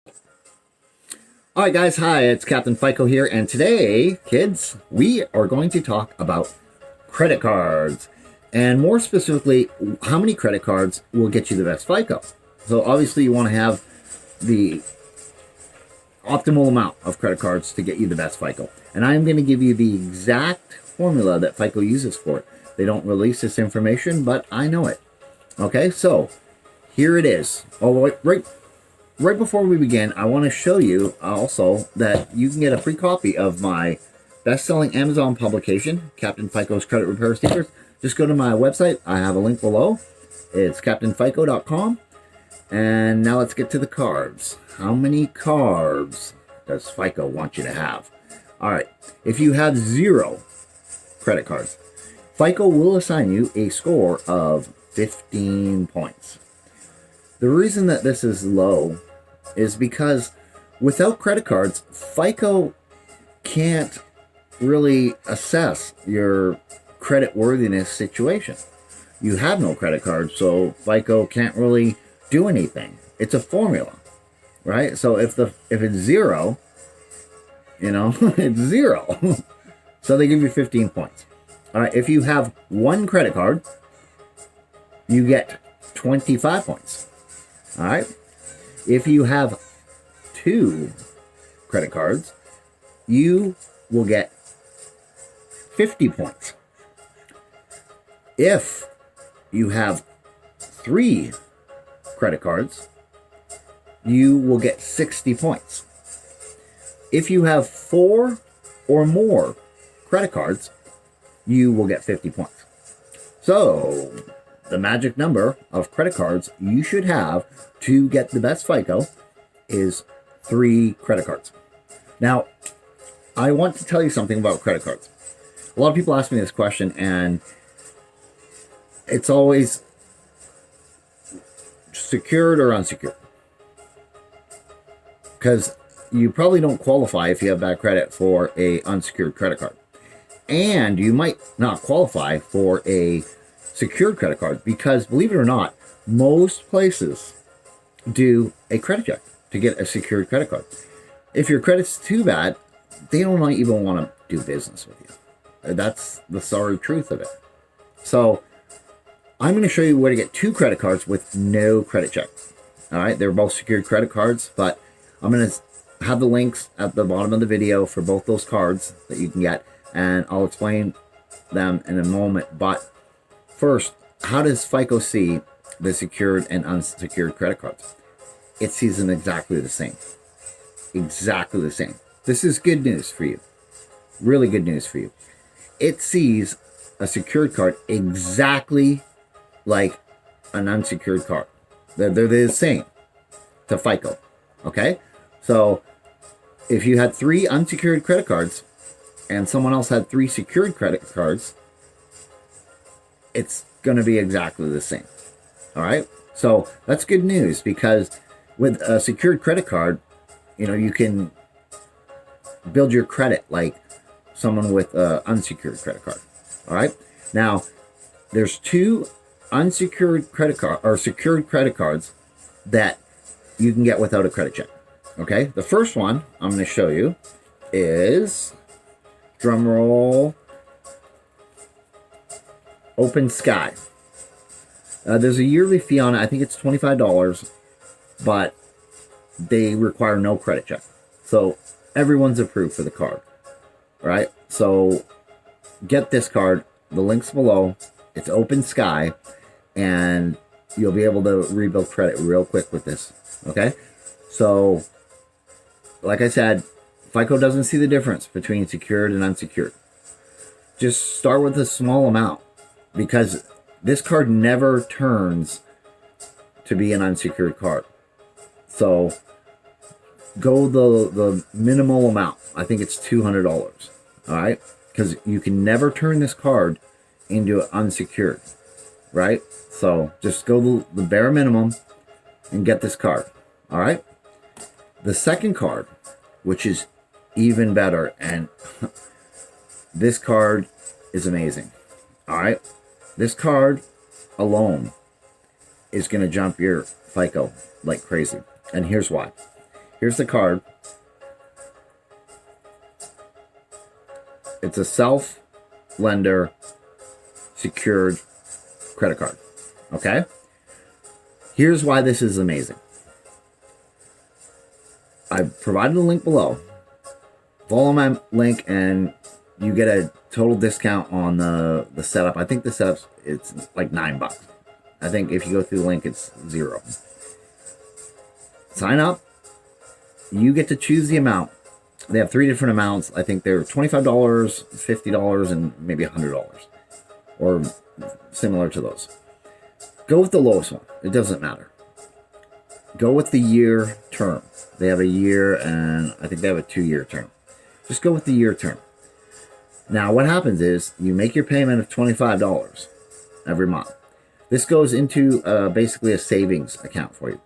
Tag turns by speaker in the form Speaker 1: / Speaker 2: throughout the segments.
Speaker 1: All right, guys. Hi, it's Captain FICO here. And today, kids, we are going to talk about credit cards. And more specifically, how many credit cards will get you the best FICO. So obviously you want to have the optimal amount of credit cards to get you the best FICO. And I'm going to give you the exact formula that FICO uses for it. They don't release this information, but I know it. Okay, so here it is. Oh, right before we begin, I want to show you also that you can get a free copy of my best-selling Amazon publication, Captain FICO's Credit Repair Secrets. Just go to my website. I have a link below. It's captainfico.com. And now let's get to the cards. How many cards does FICO want you to have? All right. If you have 0 credit cards, FICO will assign you a score of 15 points. The reason that this is low is because without credit cards, FICO can't really assess your credit worthiness situation. You have no credit card, so FICO can't really do anything. It's a formula, right? So if it's 0, it's 0. So they give you 15 points. All right, if you have 1 credit card, you get 25 points. All right. If you have 2 credit cards, you will get 50 points. If you have 3 credit cards, you will get 60 points. If you have 4 or more credit cards, you will get 50 points. So the magic number of credit cards you should have to get the best FICO is 3 credit cards. Now, I want to tell you something about credit cards. A lot of people ask me this question, and it's always secured or unsecured. Because you probably don't qualify if you have bad credit for a unsecured credit card. And you might not qualify for a secured credit card because, believe it or not, most places do a credit check to get a secured credit card. If your credit's too bad, they don't even want to do business with you. That's the sorry truth of it. So I'm going to show you where to get 2 credit cards with no credit check. All right, they're both secured credit cards, but I'm going to have the links at the bottom of the video for both those cards that you can get, and I'll explain them in a moment. But first, how does FICO see the secured and unsecured credit cards? It sees them exactly the same. Exactly the same. This is good news for you. Really good news for you. It sees a secured card exactly like an unsecured card. They're the same to FICO. Okay? So if you had 3 unsecured credit cards and someone else had 3 secured credit cards, it's going to be exactly the same. All right. So that's good news, because with a secured credit card, you can build your credit like someone with an unsecured credit card. All right. Now, there's 2 unsecured credit card or secured credit cards that you can get without a credit check. Okay. The first one I'm going to show you is, drum roll, Opensky. There's a yearly fee on it. I think it's $25, but they require no credit check. So everyone's approved for the card, right? So get this card. The link's below. It's Opensky, and you'll be able to rebuild credit real quick with this, okay? So, like I said, FICO doesn't see the difference between secured and unsecured. Just start with a small amount, because this card never turns to be an unsecured card. So go the minimal amount. I think it's $200. All right, because you can never turn this card into unsecured, right? So just go the bare minimum and get this card. All right. The second card, which is even better, and this card is amazing. All right. This card alone is going to jump your FICO like crazy. And here's why. Here's the card. It's a self-lender secured credit card. Okay? Here's why this is amazing. I've provided a link below. Follow my link and you get a total discount on the setup. I think the setup's it's like $9. I think if you go through the link, it's $0. Sign up. You get to choose the amount. They have 3 different amounts. I think they're $25, $50, and maybe $100, or similar to those. Go with the lowest one. It doesn't matter. Go with the year term. They have a year, and I think they have a 2-year term. Just go with the year term. Now, what happens is you make your payment of $25 every month. This goes into basically a savings account for you.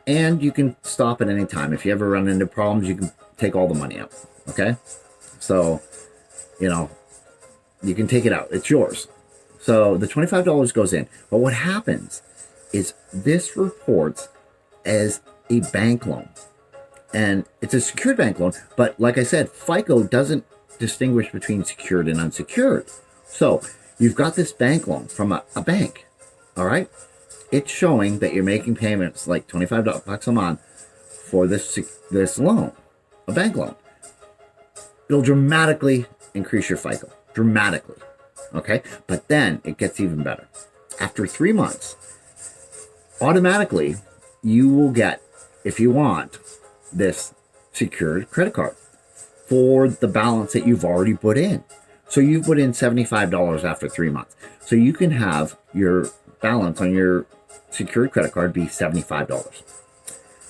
Speaker 1: And you can stop at any time. If you ever run into problems, you can take all the money out. Okay? So, you know, you can take it out. It's yours. So the $25 goes in. But what happens is this reports as a bank loan. And it's a secured bank loan. But like I said, FICO doesn't distinguish between secured and unsecured. So you've got this bank loan from a bank. All right? It's showing that you're making payments like $25 a month for this loan, a bank loan. It'll dramatically increase your FICO. Dramatically. Okay? But then it gets even better. After 3 months, automatically you will get, if you want, this secured credit card for the balance that you've already put in. So you put in $75 after 3 months. So you can have your balance on your secured credit card be $75.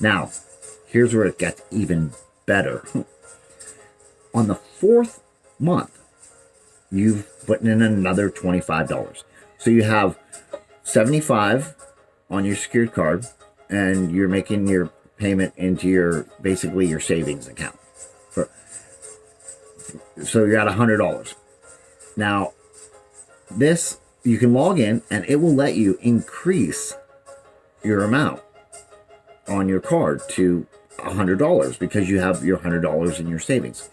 Speaker 1: Now, here's where it gets even better. On the 4th month, you've put in another $25. So you have $75 on your secured card, and you're making your payment into your, basically your savings account. So you're at $100. Now, this, you can log in and it will let you increase your amount on your card to $100 because you have your $100 in your savings.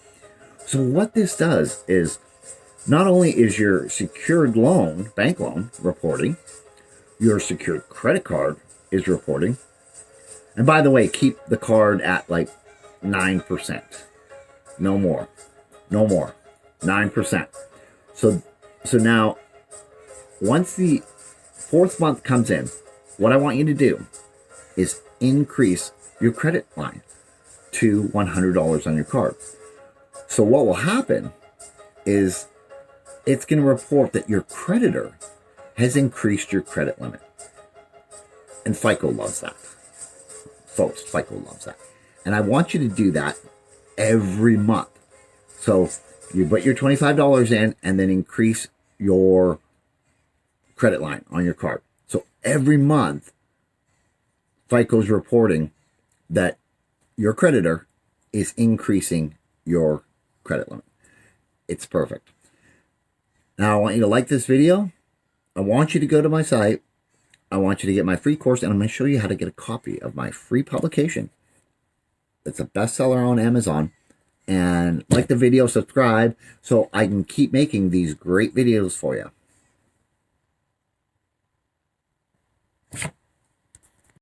Speaker 1: So what this does is, not only is your secured loan, bank loan, reporting, your secured credit card is reporting. And by the way, keep the card at like 9%. No more. No more. 9%. So now, once the 4th month comes in, what I want you to do is increase your credit line to $100 on your card. So what will happen is it's going to report that your creditor has increased your credit limit. And FICO loves that. Folks, FICO loves that. And I want you to do that every month. So you put your $25 in and then increase your credit line on your card. So every month, FICO's reporting that your creditor is increasing your credit limit. It's perfect. Now, I want you to like this video. I want you to go to my site. I want you to get my free course, and I'm going to show you how to get a copy of my free publication. It's a bestseller on Amazon. And like the video, subscribe, so I can keep making these great videos for you.